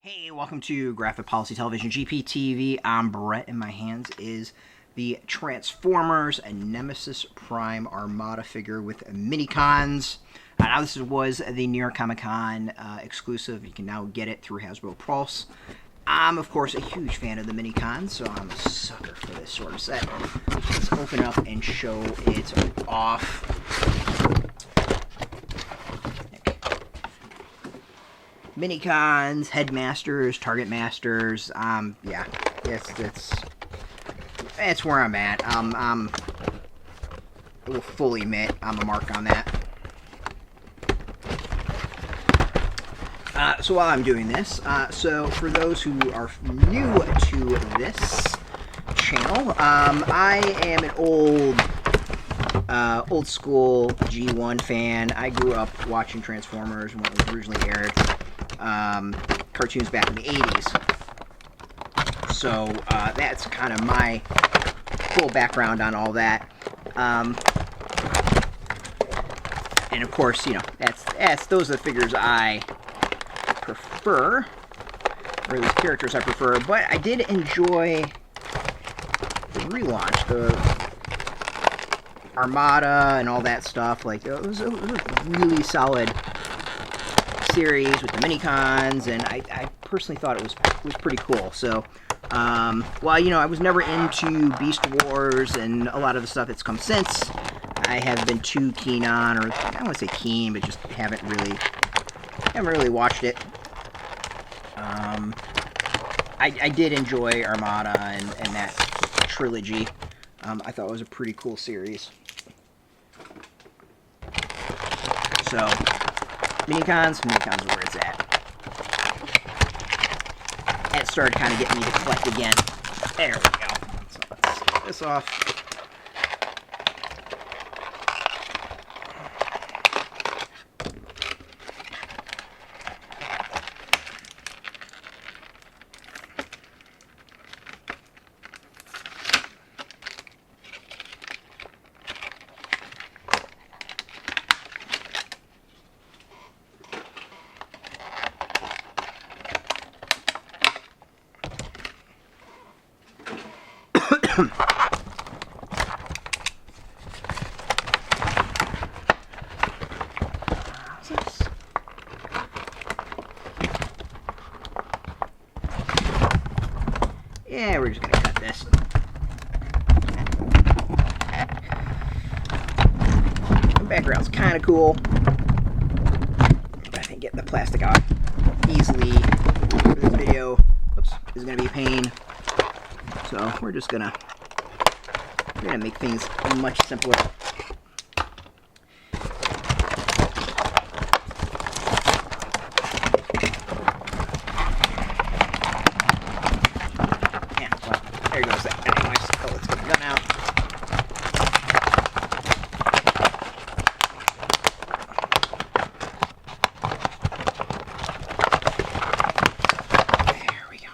Hey, welcome to Graphic Policy Television, GPTV. I'm Brett, and my hands is the Transformers and Nemesis Prime Armada figure with mini-cons. Now this was the New York Comic Con exclusive. You can now get it through Hasbro Pulse. I'm, of course, a huge fan of the mini-cons, so I'm a sucker for this sort of set. Let's open up and show it off. Mini-cons, headmasters, target masters, yeah, that's where I'm at. I will fully admit I'm a mark on that. So while I'm doing this, so for those who are new to this channel, I am an old school G1 fan. I grew up watching Transformers when it was originally aired. Cartoons back in the 80s. So that's kind of my full background on all that. And of course, you know, those are the figures I prefer, or those characters I prefer. But I did enjoy the relaunch, the Armada and all that stuff. Like it was a really solid series with the mini-cons, and I personally thought it was pretty cool. So, while, you know, I was never into Beast Wars and a lot of the stuff that's come since, I haven't been too keen on, or I don't want to say keen, but just haven't really watched it. I did enjoy Armada and that trilogy. I thought it was a pretty cool series. So, Mini-cons are where it's at. That started kind of getting me to collect again. There we go. So let's get this off. Yeah, we're just gonna cut this. The background's kind of cool, but I think getting the plastic out easily for this video is gonna be a pain. So we're gonna make things much simpler. Yeah, well, there goes that. Anyways, so let's get the gun out. There we go.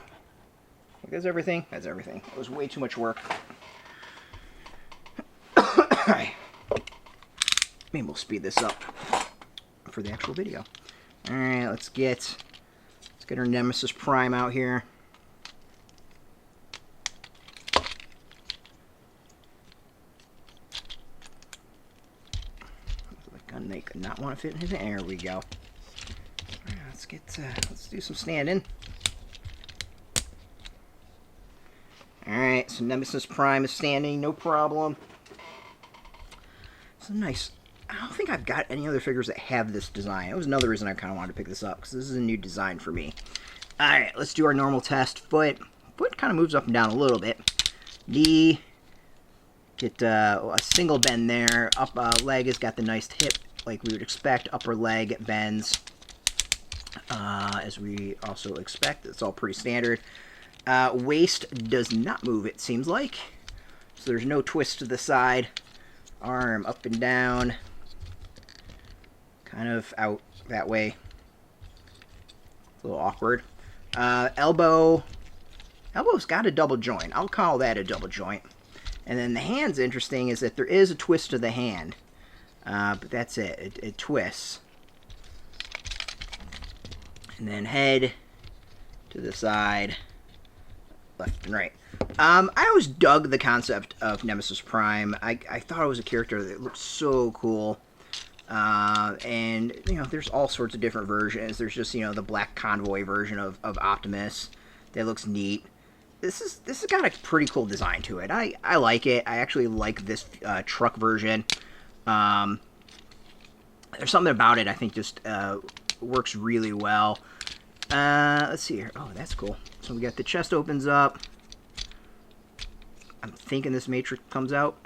That's everything. That's everything. It was way too much work. Maybe we'll speed this up for the actual video. Alright, let's get our Nemesis Prime out here. The gun they could not want to fit in his. There we go. Alright, let's do some standing. Alright, so Nemesis Prime is standing, no problem. It's a nice. I don't think I've got any other figures that have this design. It was another reason I kind of wanted to pick this up, because this is a new design for me. Alright, let's do our normal test. Foot kind of moves up and down a little bit. Knee, get a single bend there. Up leg has got the nice hip, like we would expect. Upper leg bends, as we also expect. It's all pretty standard. Waist does not move, it seems like. So there's no twist to the side. Arm up and down. Kind of out that way. It's a little awkward. Elbow's got a double joint. I'll call that a double joint. And then the hand's interesting is that there is a twist to the hand. But that's it. It twists. And then head to the side, left and right. I always dug the concept of Nemesis Prime. I thought it was a character that looked so cool. And, you know, there's all sorts of different versions. There's just, you know, the Black Convoy version of Optimus that looks neat. This has got a pretty cool design to it. I like it. I actually like this truck version. There's something about it I think just works really well. Let's see here. Oh, that's cool. So we got the chest opens up. I'm thinking this matrix comes out.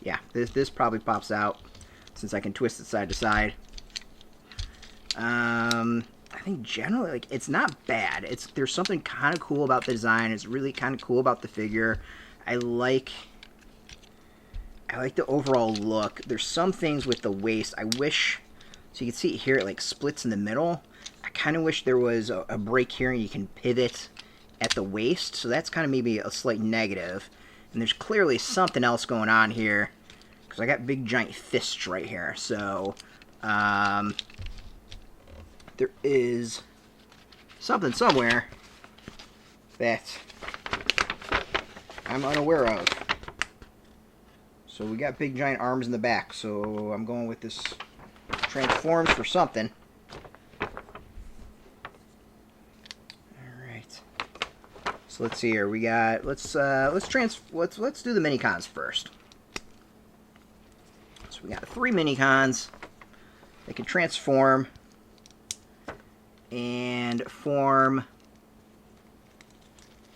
Yeah, this probably pops out since I can twist it side to side. I think generally, like, it's not bad. There's something kind of cool about the design. It's really kind of cool about the figure. I like the overall look. There's some things with the waist. I wish, so you can see it here, it like splits in the middle. I kind of wish there was a break here and you can pivot at the waist. So that's kind of maybe a slight negative. And there's clearly something else going on here, because I got big giant fists right here. So there is something somewhere that I'm unaware of. So we got big giant arms in the back. So I'm going with this transforms for something. So let's see here. We got let's do the mini cons first. So we got 3 mini cons. They can transform and form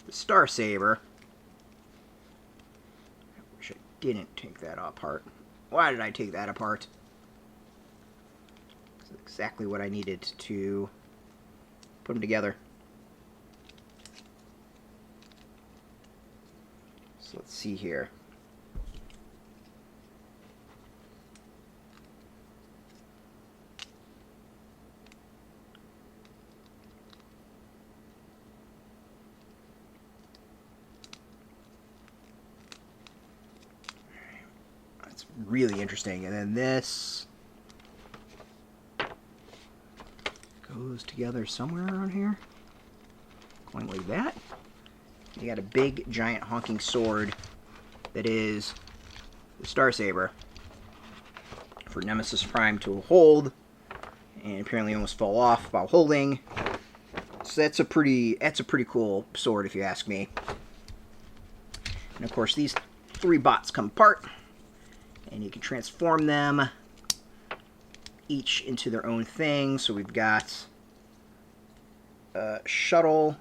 the Star Saber. I wish I didn't take that apart. Why did I take that apart? That's exactly what I needed to put them together. So let's see here. That's really interesting. And then this goes together somewhere around here. Going like that. You got a big, giant, honking sword that is the Star Saber for Nemesis Prime to hold, and apparently almost fall off while holding. So that's a pretty cool sword, if you ask me. And of course, these 3 bots come apart, and you can transform them each into their own thing. So we've got a shuttle.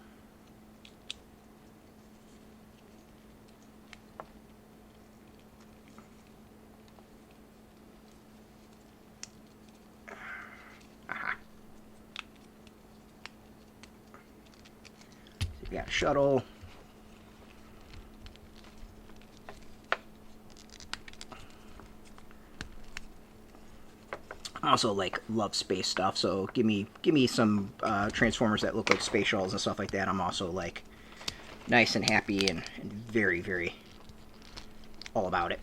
We got shuttle. I also love space stuff, so give me some Transformers that look like space shuttles and stuff like that. I'm also like nice and happy and very, very all about it.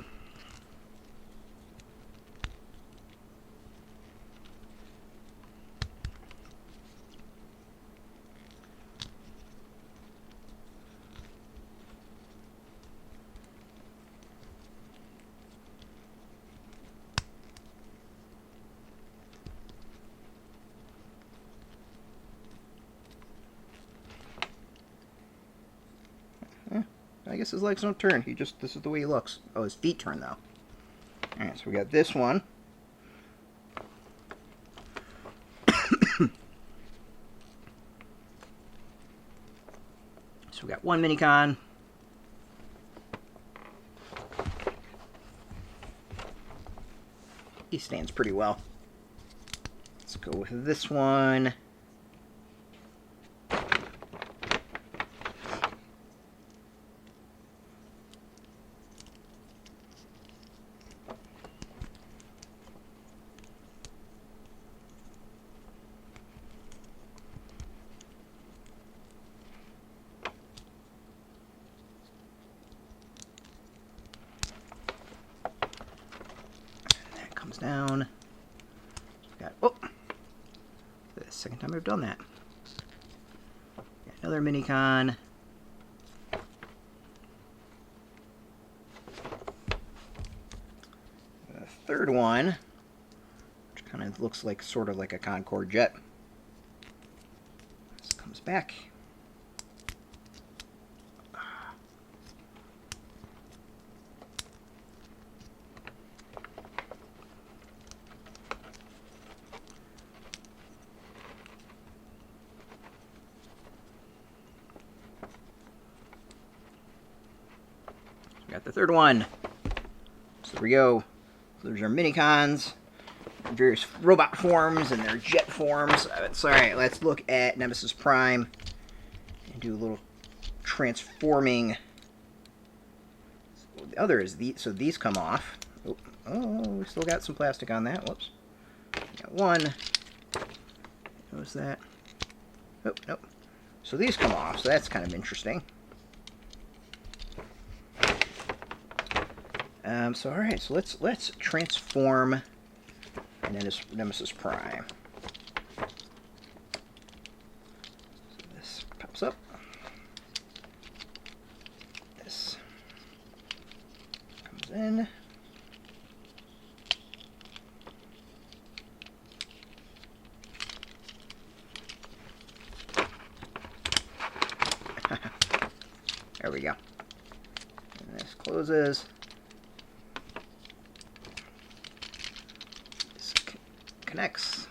I guess his legs don't turn. This is the way he looks. Oh, his feet turn, though. Alright, so we got this one. So we got one minicon. He stands pretty well. Let's go with this one. Down. Got, oh, the second time I've done that. Got Another Minicon. The third one, which kind of looks like sort of like a Concorde jet. This comes back. Got the third one. So there we go. So there's our Minicons, various robot forms and their jet forms. So alright, let's look at Nemesis Prime and do a little transforming. So the other is so these come off. Oh, we still got some plastic on that. Whoops. Got one. What was that? Oh, nope. So these come off, so that's kind of interesting. So alright, so let's transform Nemesis Prime. So this pops up. This comes in. There we go. And this closes. Connects.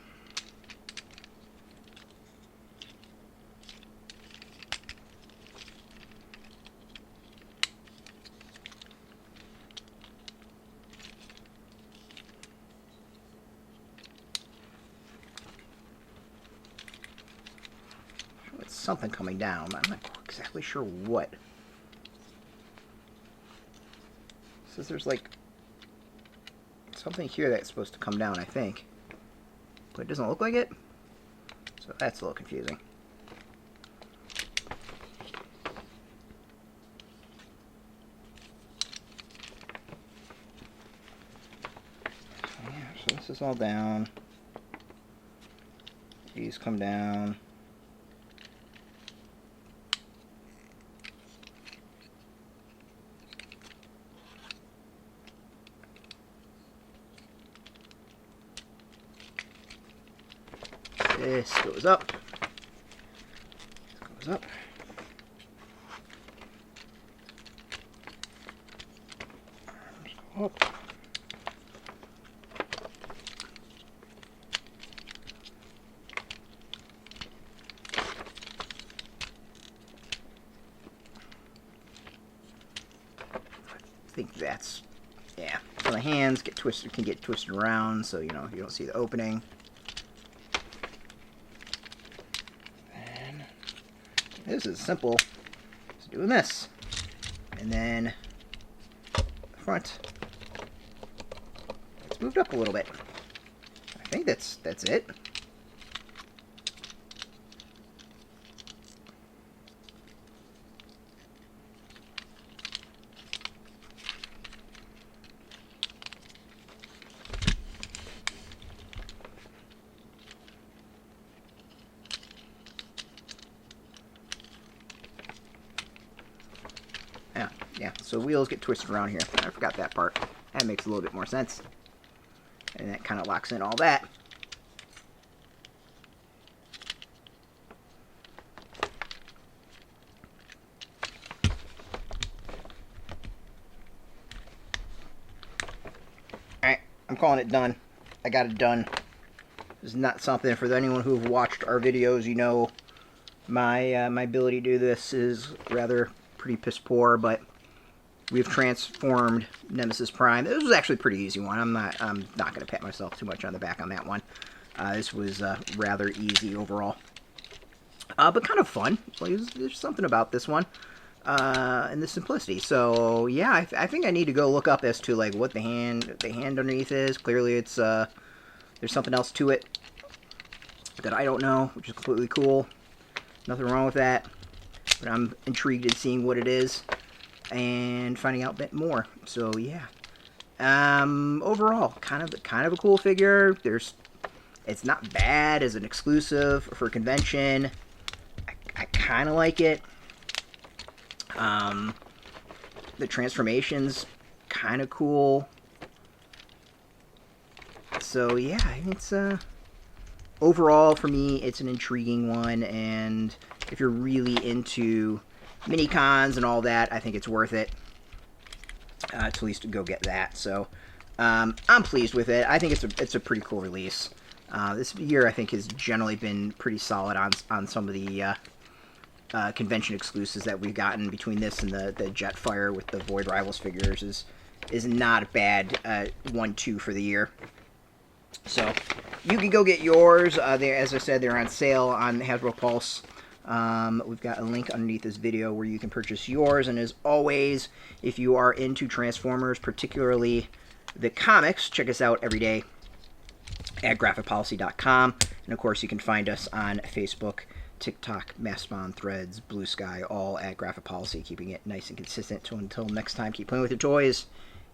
It's something coming down, but I'm not exactly sure what. It says there's like something here that's supposed to come down, I think. But it doesn't look like it, so that's a little confusing. Yeah, so this is all down. These come down. This goes up. This goes up. Just go up. I think that's, yeah. So the hands get twisted, can get twisted around, so you know you don't see the opening. This is simple. Just doing this, and then the front. It's moved up a little bit. I think that's it. Yeah, so wheels get twisted around here. I forgot that part. That makes a little bit more sense. And that kind of locks in all that. Alright, I'm calling it done. I got it done. This is not something for anyone who've watched our videos, you know, my ability to do this is rather pretty piss poor, but we've transformed Nemesis Prime. This was actually a pretty easy one. I'm not going to pat myself too much on the back on that one. This was rather easy overall, but kind of fun. Like, there's something about this one and the simplicity. So yeah, I think I need to go look up as to like what the hand underneath is. Clearly, it's there's something else to it that I don't know, which is completely cool. Nothing wrong with that. But I'm intrigued in seeing what it is and finding out a bit more. So yeah, overall, kind of a cool figure. It's not bad as an exclusive for convention. I kind of like it. The transformation's kind of cool. So yeah, it's overall for me, it's an intriguing one, and if you're really into mini cons and all that, I think it's worth it to at least go get that. So I'm pleased with it. I think it's a pretty cool release. This year I think has generally been pretty solid on some of the convention exclusives that we've gotten. Between this and the Jetfire with the Void Rivals figures is not a bad 1-2 for the year. So you can go get yours. As I said, they're on sale on Hasbro Pulse. We've got a link underneath this video where you can purchase yours. And as always, if you are into Transformers, particularly the comics, check us out every day at graphicpolicy.com. And of course, you can find us on Facebook, TikTok, Mastodon, Threads, Blue Sky, all at Graphic Policy, keeping it nice and consistent. So until next time, keep playing with your toys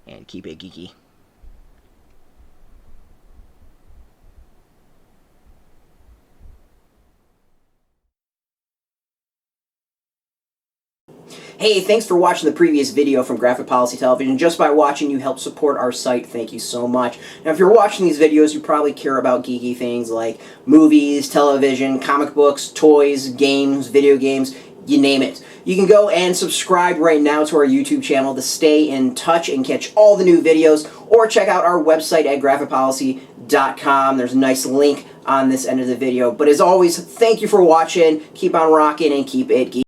and keep it geeky. Hey, thanks for watching the previous video from Graphic Policy Television. Just by watching, you help support our site. Thank you so much. Now, if you're watching these videos, you probably care about geeky things like movies, television, comic books, toys, games, video games, you name it. You can go and subscribe right now to our YouTube channel to stay in touch and catch all the new videos, or check out our website at graphicpolicy.com. There's a nice link on this end of the video. But as always, thank you for watching. Keep on rocking and keep it geeky.